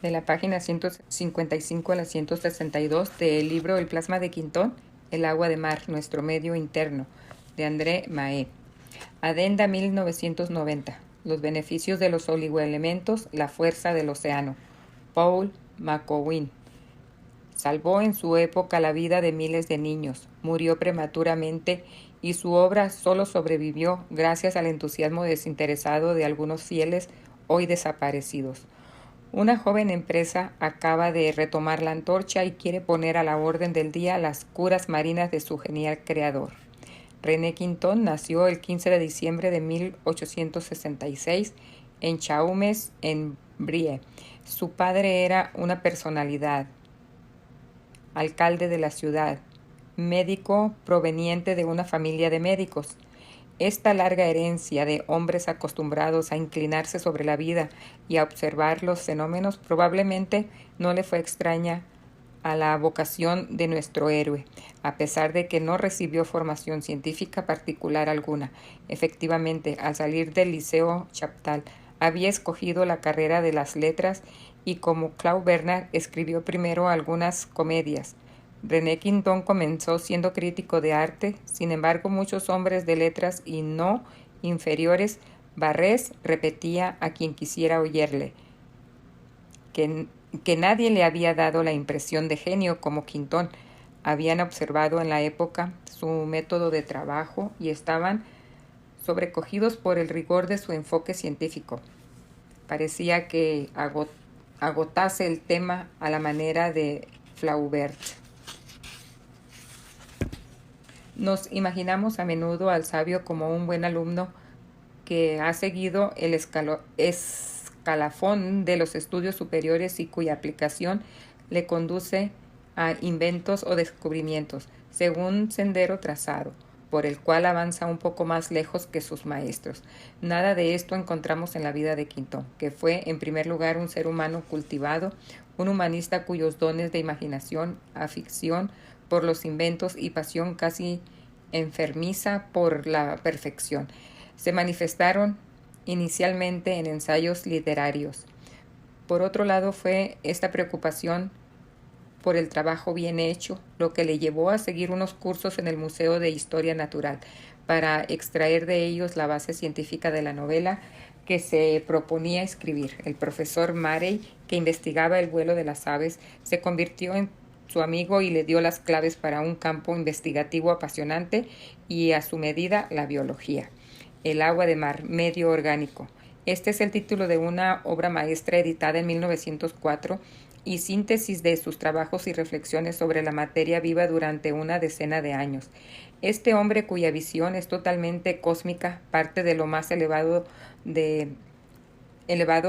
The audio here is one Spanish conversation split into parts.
de la página 155 a la 162 del libro El plasma de Quintón, El agua de mar, nuestro medio interno, de André Mahé. Adenda 1990. Los beneficios de los oligoelementos, la fuerza del océano. Paul McCowan. Salvó en su época la vida de miles de niños, murió prematuramente y su obra solo sobrevivió gracias al entusiasmo desinteresado de algunos fieles hoy desaparecidos. Una joven empresa acaba de retomar la antorcha y quiere poner a la orden del día las curas marinas de su genial creador. René Quintón nació el 15 de diciembre de 1866 en Chaumes, en Brie. Su padre era una personalidad, alcalde de la ciudad, médico proveniente de una familia de médicos. Esta larga herencia de hombres acostumbrados a inclinarse sobre la vida y a observar los fenómenos probablemente no le fue extraña a la vocación de nuestro héroe, a pesar de que no recibió formación científica particular alguna. Efectivamente, al salir del Liceo Chaptal, había escogido la carrera de las letras y como Claude Bernard escribió primero algunas comedias. René Quintón comenzó siendo crítico de arte, sin embargo muchos hombres de letras y no inferiores, Barrés repetía a quien quisiera oírle, que nadie le había dado la impresión de genio como Quintón. Habían observado en la época su método de trabajo y estaban sobrecogidos por el rigor de su enfoque científico. Parecía que agotase el tema a la manera de Flaubert. Nos imaginamos a menudo al sabio como un buen alumno que ha seguido el escalafón de los estudios superiores y cuya aplicación le conduce a inventos o descubrimientos, según un sendero trazado, por el cual avanza un poco más lejos que sus maestros. Nada de esto encontramos en la vida de Quintón, que fue en primer lugar un ser humano cultivado, un humanista cuyos dones de imaginación, afición por los inventos y pasión casi enfermiza por la perfección se manifestaron inicialmente en ensayos literarios. Por otro lado, fue esta preocupación por el trabajo bien hecho lo que le llevó a seguir unos cursos en el Museo de Historia Natural para extraer de ellos la base científica de la novela que se proponía escribir. El profesor Marey, que investigaba el vuelo de las aves, se convirtió en su amigo y le dio las claves para un campo investigativo apasionante y a su medida la biología. El agua de mar, medio orgánico. Este es el título de una obra maestra editada en 1904 y síntesis de sus trabajos y reflexiones sobre la materia viva durante una decena de años. Este hombre, cuya visión es totalmente cósmica, parte de lo más elevado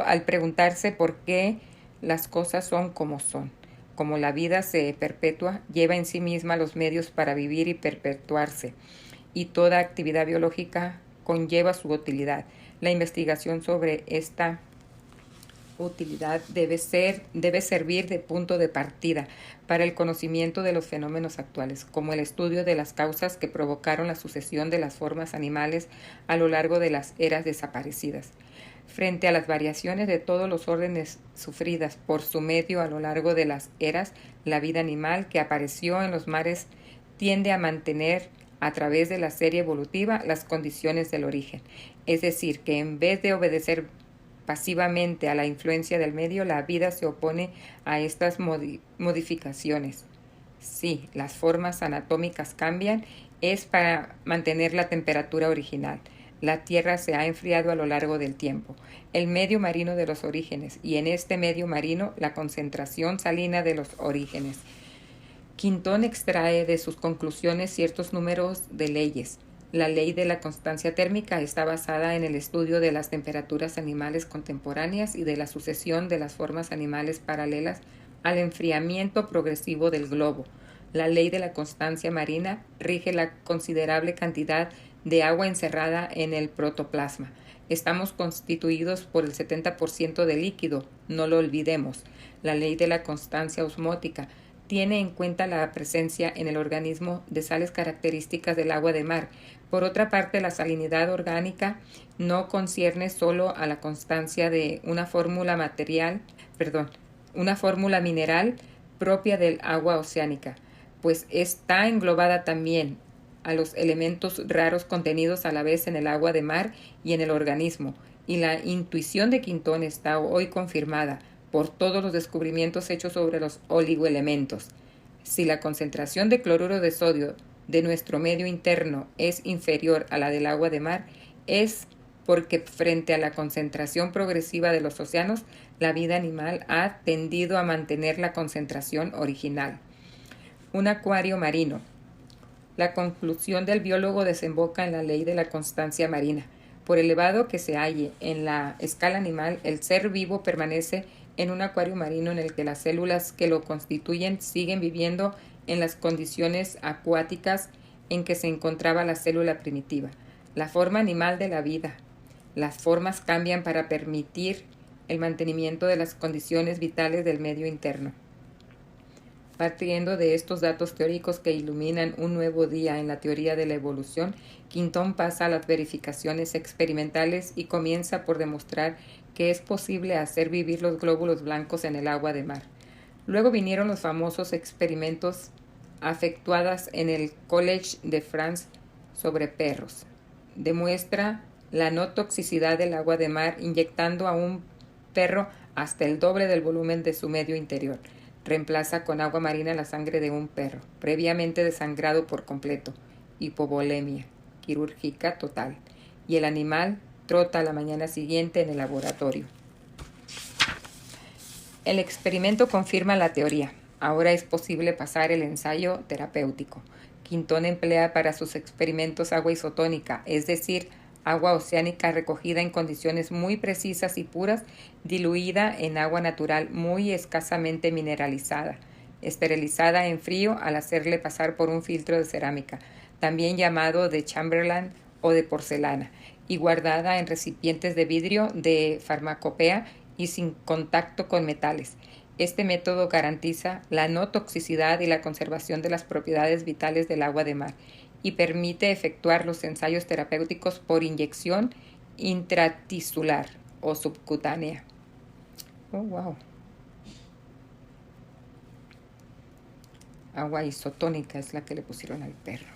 al preguntarse por qué las cosas son como son. Como la vida se perpetúa, lleva en sí misma los medios para vivir y perpetuarse, y toda actividad biológica conlleva su utilidad. La investigación sobre esta utilidad debe servir de punto de partida para el conocimiento de los fenómenos actuales, como el estudio de las causas que provocaron la sucesión de las formas animales a lo largo de las eras desaparecidas. Frente a las variaciones de todos los órdenes sufridas por su medio a lo largo de las eras, la vida animal que apareció en los mares tiende a mantener a través de la serie evolutiva las condiciones del origen. Es decir, que en vez de obedecer pasivamente a la influencia del medio, la vida se opone a estas modificaciones. Si las formas anatómicas cambian, es para mantener la temperatura original. La Tierra se ha enfriado a lo largo del tiempo. El medio marino de los orígenes, y en este medio marino la concentración salina de los orígenes. Quintón extrae de sus conclusiones ciertos números de leyes. La ley de la constancia térmica está basada en el estudio de las temperaturas animales contemporáneas y de la sucesión de las formas animales paralelas al enfriamiento progresivo del globo. La ley de la constancia marina rige la considerable cantidad de agua encerrada en el protoplasma. Estamos constituidos por el 70% de líquido, no lo olvidemos. La ley de la constancia osmótica tiene en cuenta la presencia en el organismo de sales características del agua de mar. Por otra parte, la salinidad orgánica no concierne solo a la constancia de una fórmula material, una fórmula mineral propia del agua oceánica, pues está englobada también a los elementos raros contenidos a la vez en el agua de mar y en el organismo, y la intuición de Quintón está hoy confirmada por todos los descubrimientos hechos sobre los oligoelementos. Si la concentración de cloruro de sodio de nuestro medio interno es inferior a la del agua de mar, es porque frente a la concentración progresiva de los océanos, la vida animal ha tendido a mantener la concentración original. Un acuario marino. La conclusión del biólogo desemboca en la ley de la constancia marina. Por elevado que se halle en la escala animal, el ser vivo permanece en un acuario marino en el que las células que lo constituyen siguen viviendo en las condiciones acuáticas en que se encontraba la célula primitiva. La forma animal de la vida. Las formas cambian para permitir el mantenimiento de las condiciones vitales del medio interno. Partiendo de estos datos teóricos que iluminan un nuevo día en la teoría de la evolución, Quintón pasa a las verificaciones experimentales y comienza por demostrar que es posible hacer vivir los glóbulos blancos en el agua de mar. Luego vinieron los famosos experimentos efectuados en el College de France sobre perros. Demuestra la no toxicidad del agua de mar inyectando a un perro hasta el doble del volumen de su medio interior. Reemplaza con agua marina la sangre de un perro, previamente desangrado por completo, hipovolemia quirúrgica total, y el animal trota a la mañana siguiente en el laboratorio. El experimento confirma la teoría. Ahora es posible pasar el ensayo terapéutico. Quintón emplea para sus experimentos agua isotónica, es decir, agua oceánica recogida en condiciones muy precisas y puras, diluida en agua natural muy escasamente mineralizada, esterilizada en frío al hacerle pasar por un filtro de cerámica, también llamado de Chamberlain o de porcelana, y guardada en recipientes de vidrio de farmacopea y sin contacto con metales. Este método garantiza la no toxicidad y la conservación de las propiedades vitales del agua de mar y permite efectuar los ensayos terapéuticos por inyección intratisular o subcutánea. Oh, wow. Agua isotónica es la que le pusieron al perro.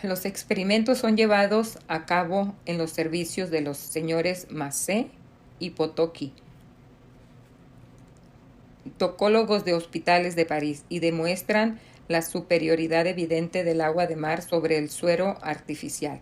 Los experimentos son llevados a cabo en los servicios de los señores Macé y Potocki, tocólogos de hospitales de París, y demuestran la superioridad evidente del agua de mar sobre el suero artificial.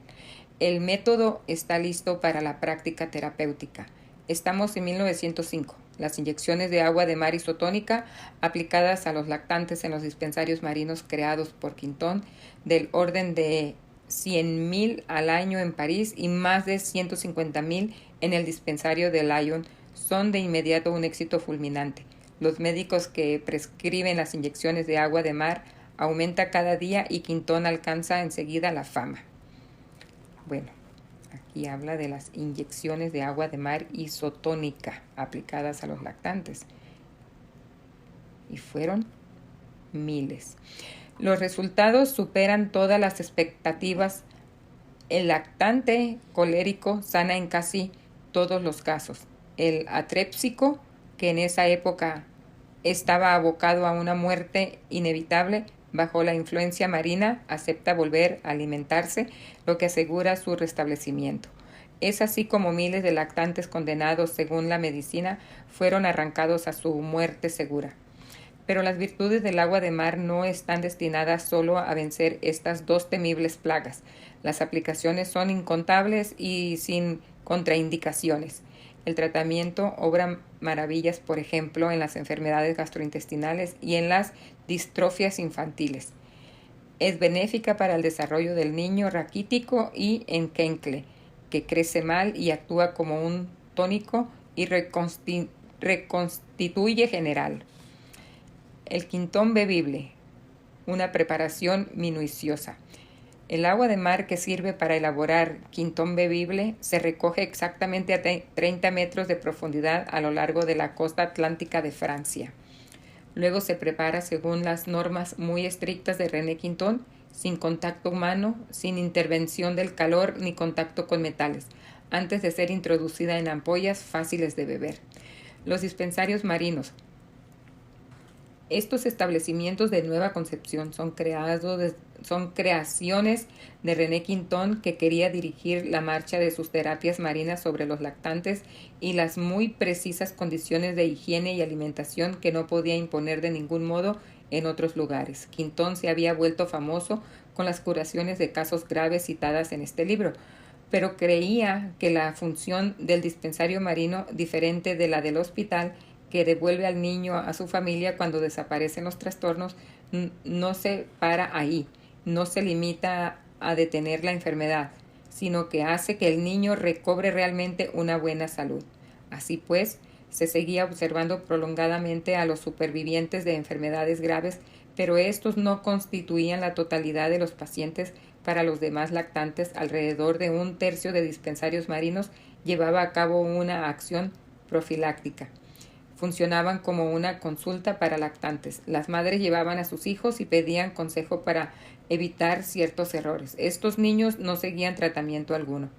El método está listo para la práctica terapéutica. Estamos en 1905. Las inyecciones de agua de mar isotónica aplicadas a los lactantes en los dispensarios marinos creados por Quintón, del orden de 100.000 al año en París y más de 150.000 en el dispensario de Lyon, son de inmediato un éxito fulminante. Los médicos que prescriben las inyecciones de agua de mar aumenta cada día y Quintón alcanza enseguida la fama. Bueno, aquí habla de las inyecciones de agua de mar isotónica aplicadas a los lactantes. Y fueron miles. Los resultados superan todas las expectativas. El lactante colérico sana en casi todos los casos. El atrépsico, que en esa época estaba abocado a una muerte inevitable bajo la influencia marina, acepta volver a alimentarse, lo que asegura su restablecimiento. Es así como miles de lactantes condenados según la medicina fueron arrancados a su muerte segura. Pero las virtudes del agua de mar no están destinadas solo a vencer estas dos temibles plagas. Las aplicaciones son incontables y sin contraindicaciones. El tratamiento obra maravillas, por ejemplo, en las enfermedades gastrointestinales y en las distrofias infantiles. Es benéfica para el desarrollo del niño raquítico y enquencle, que crece mal y actúa como un tónico y reconstituye general. El Quintón bebible, una preparación minuciosa. El agua de mar que sirve para elaborar Quintón bebible se recoge exactamente a 30 metros de profundidad a lo largo de la costa atlántica de Francia. Luego se prepara según las normas muy estrictas de René Quintón, sin contacto humano, sin intervención del calor ni contacto con metales, antes de ser introducida en ampollas fáciles de beber. Los dispensarios marinos. Estos establecimientos de nueva concepción son creaciones de René Quintón, que quería dirigir la marcha de sus terapias marinas sobre los lactantes y las muy precisas condiciones de higiene y alimentación que no podía imponer de ningún modo en otros lugares. Quintón se había vuelto famoso con las curaciones de casos graves citadas en este libro, pero creía que la función del dispensario marino, diferente de la del hospital, que devuelve al niño a su familia cuando desaparecen los trastornos, no se para ahí, no se limita a detener la enfermedad, sino que hace que el niño recobre realmente una buena salud. Así pues, se seguía observando prolongadamente a los supervivientes de enfermedades graves, pero estos no constituían la totalidad de los pacientes. Para los demás lactantes, alrededor de un tercio de dispensarios marinos llevaba a cabo una acción profiláctica. Funcionaban como una consulta para lactantes. Las madres llevaban a sus hijos y pedían consejo para evitar ciertos errores. Estos niños no seguían tratamiento alguno.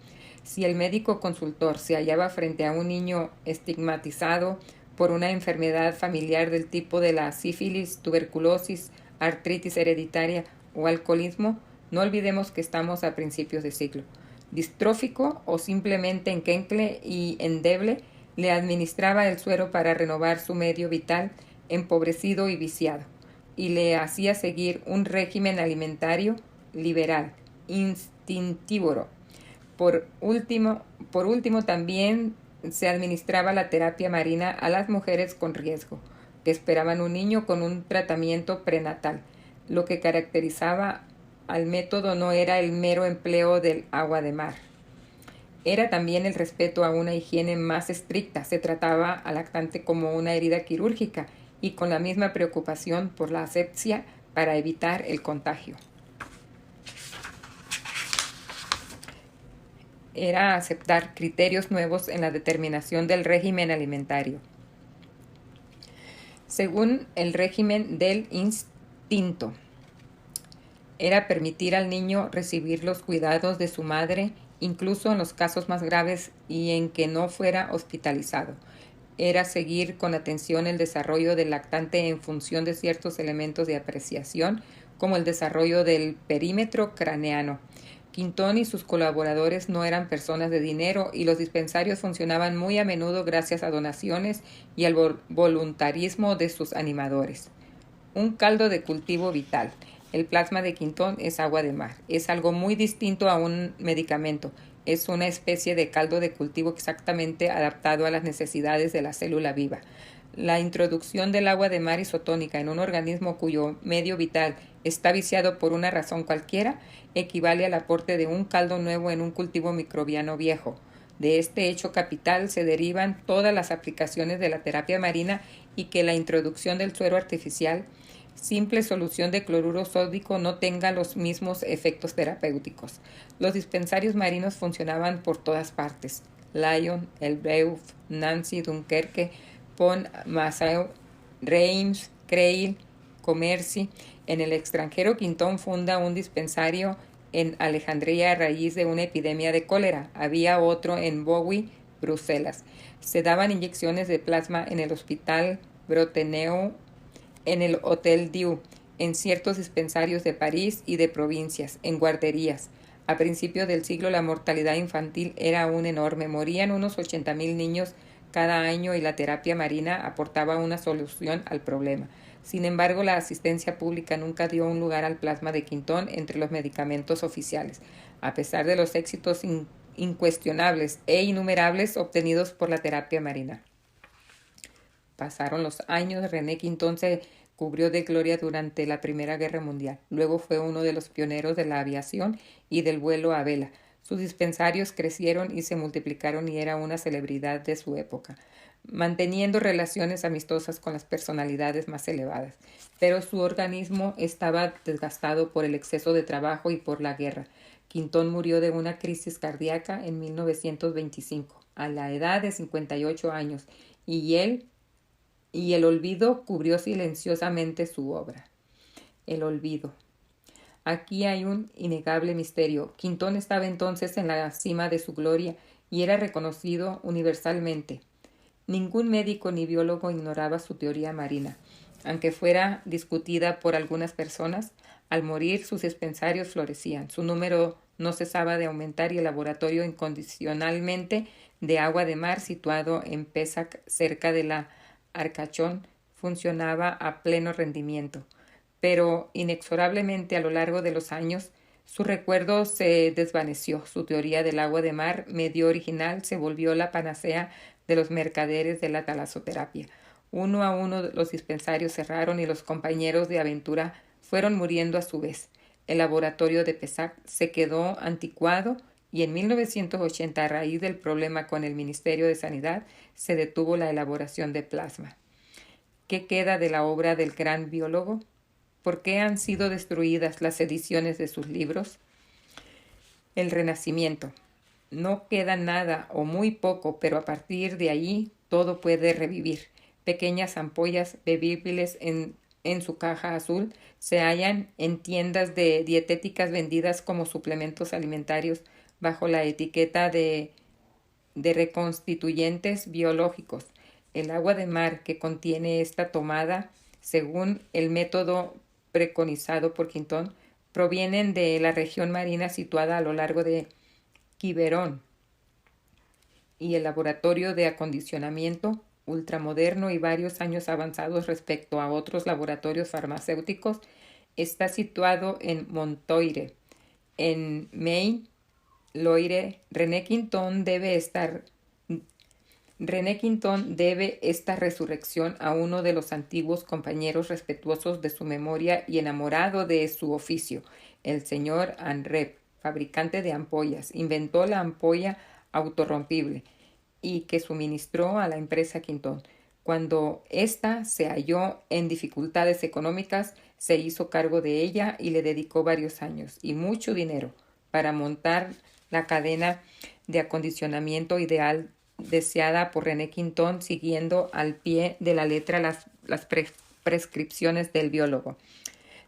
Si el médico consultor se hallaba frente a un niño estigmatizado por una enfermedad familiar del tipo de la sífilis, tuberculosis, artritis hereditaria o alcoholismo, no olvidemos que estamos a principios de siglo. Distrófico o simplemente enquencle y endeble, le administraba el suero para renovar su medio vital empobrecido y viciado, y le hacía seguir un régimen alimentario liberal, instintivo. Por último, también se administraba la terapia marina a las mujeres con riesgo, que esperaban un niño con un tratamiento prenatal. Lo que caracterizaba al método no era el mero empleo del agua de mar. Era también el respeto a una higiene más estricta. Se trataba al lactante como una herida quirúrgica y con la misma preocupación por la asepsia para evitar el contagio. Era aceptar criterios nuevos en la determinación del régimen alimentario. Según el régimen del instinto, era permitir al niño recibir los cuidados de su madre, incluso en los casos más graves y en que no fuera hospitalizado. Era seguir con atención el desarrollo del lactante en función de ciertos elementos de apreciación, como el desarrollo del perímetro craneano. Quintón y sus colaboradores no eran personas de dinero y los dispensarios funcionaban muy a menudo gracias a donaciones y al voluntarismo de sus animadores. Un caldo de cultivo vital. El plasma de Quintón es agua de mar. Es algo muy distinto a un medicamento. Es una especie de caldo de cultivo exactamente adaptado a las necesidades de la célula viva. La introducción del agua de mar isotónica en un organismo cuyo medio vital está viciado por una razón cualquiera equivale al aporte de un caldo nuevo en un cultivo microbiano viejo. De este hecho capital se derivan todas las aplicaciones de la terapia marina y que la introducción del suero artificial, simple solución de cloruro sódico, no tenga los mismos efectos terapéuticos. Los dispensarios marinos funcionaban por todas partes. Lyon, Elbeuf, Nancy, Dunkerque, Pont Massau, Reims, Creil, Commercy. En el extranjero, Quintón funda un dispensario en Alejandría a raíz de una epidemia de cólera. Había otro en Bowie, Bruselas. Se daban inyecciones de plasma en el Hospital Brotteneau, en el Hotel Dieu, en ciertos dispensarios de París y de provincias, en guarderías. A principios del siglo la mortalidad infantil era aún enorme. Morían unos 80,000 niños cada año y la terapia marina aportaba una solución al problema. Sin embargo, la asistencia pública nunca dio un lugar al plasma de Quintón entre los medicamentos oficiales, a pesar de los éxitos incuestionables e innumerables obtenidos por la terapia marina. Pasaron los años. René Quintón se cubrió de gloria durante la Primera Guerra Mundial. Luego fue uno de los pioneros de la aviación y del vuelo a vela. Sus dispensarios crecieron y se multiplicaron y era una celebridad de su época, manteniendo relaciones amistosas con las personalidades más elevadas. Pero su organismo estaba desgastado por el exceso de trabajo y por la guerra. Quintón murió de una crisis cardíaca en 1925, a la edad de 58 años, y el olvido cubrió silenciosamente su obra. El olvido. Aquí hay un innegable misterio. Quintón estaba entonces en la cima de su gloria y era reconocido universalmente. Ningún médico ni biólogo ignoraba su teoría marina. Aunque fuera discutida por algunas personas, al morir sus dispensarios florecían. Su número no cesaba de aumentar y el laboratorio incondicionalmente de agua de mar situado en Pesac, cerca de la Arcachón, funcionaba a pleno rendimiento. Pero inexorablemente a lo largo de los años su recuerdo se desvaneció. Su teoría del agua de mar, medio original, se volvió la panacea de los mercaderes de la talasoterapia. Uno a uno los dispensarios cerraron y los compañeros de aventura fueron muriendo a su vez. El laboratorio de Pesac se quedó anticuado y en 1980, a raíz del problema con el Ministerio de Sanidad, se detuvo la elaboración de plasma. ¿Qué queda de la obra del gran biólogo? ¿Por qué han sido destruidas las ediciones de sus libros? El Renacimiento. No queda nada o muy poco, pero a partir de allí todo puede revivir. Pequeñas ampollas bebibles en su caja azul se hallan en tiendas de dietéticas vendidas como suplementos alimentarios bajo la etiqueta de reconstituyentes biológicos. El agua de mar que contiene esta tomada, según el método preconizado por Quintón, provienen de la región marina situada a lo largo de Quiberón y el laboratorio de acondicionamiento ultramoderno y varios años avanzados respecto a otros laboratorios farmacéuticos está situado en Montoire, en Maine. René Quintón debe esta resurrección a uno de los antiguos compañeros respetuosos de su memoria y enamorado de su oficio, el señor Anrep, fabricante de ampollas. Inventó la ampolla autorrompible y que suministró a la empresa Quintón. Cuando ésta se halló en dificultades económicas, se hizo cargo de ella y le dedicó varios años y mucho dinero para montar la cadena de acondicionamiento ideal deseada por René Quintón, siguiendo al pie de la letra las prescripciones del biólogo.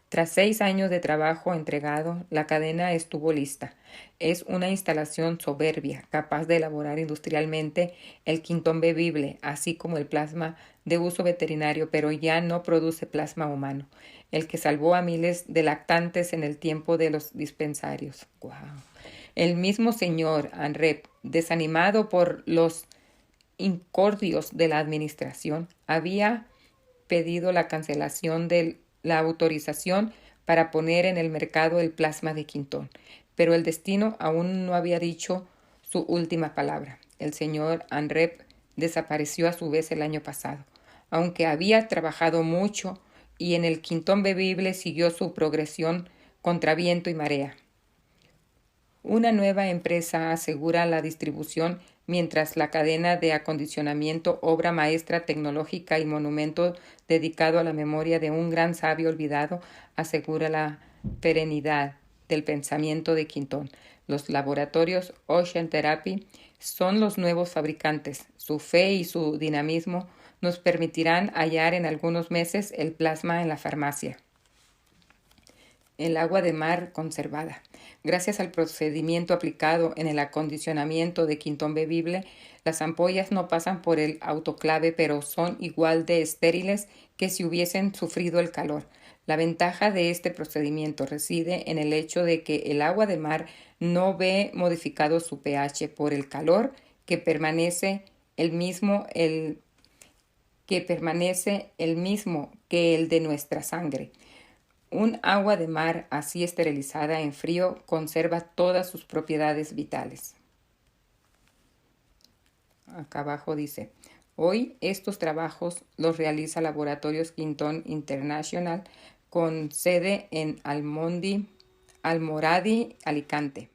Tras 6 años de trabajo entregado, la cadena estuvo lista. Es una instalación soberbia, capaz de elaborar industrialmente el Quintón bebible, así como el plasma de uso veterinario, pero ya no produce plasma humano, el que salvó a miles de lactantes en el tiempo de los dispensarios. ¡Wow! El mismo señor Anrep, desanimado por los incordios de la administración, había pedido la cancelación de la autorización para poner en el mercado el plasma de Quintón, pero el destino aún no había dicho su última palabra. El señor Anrep desapareció a su vez el año pasado, aunque había trabajado mucho y en el Quintón bebible siguió su progresión contra viento y marea. Una nueva empresa asegura la distribución mientras la cadena de acondicionamiento, obra maestra tecnológica y monumento dedicado a la memoria de un gran sabio olvidado, asegura la perenidad del pensamiento de Quintón. Los laboratorios Ocean Therapy son los nuevos fabricantes. Su fe y su dinamismo nos permitirán hallar en algunos meses el plasma en la farmacia. El agua de mar conservada. Gracias al procedimiento aplicado en el acondicionamiento de Quintón bebible, las ampollas no pasan por el autoclave, pero son igual de estériles que si hubiesen sufrido el calor. La ventaja de este procedimiento reside en el hecho de que el agua de mar no ve modificado su pH por el calor, que permanece el mismo que el de nuestra sangre. Un agua de mar así esterilizada en frío conserva todas sus propiedades vitales. Acá abajo dice, hoy estos trabajos los realiza Laboratorios Quintón International con sede en Almoradi, Alicante.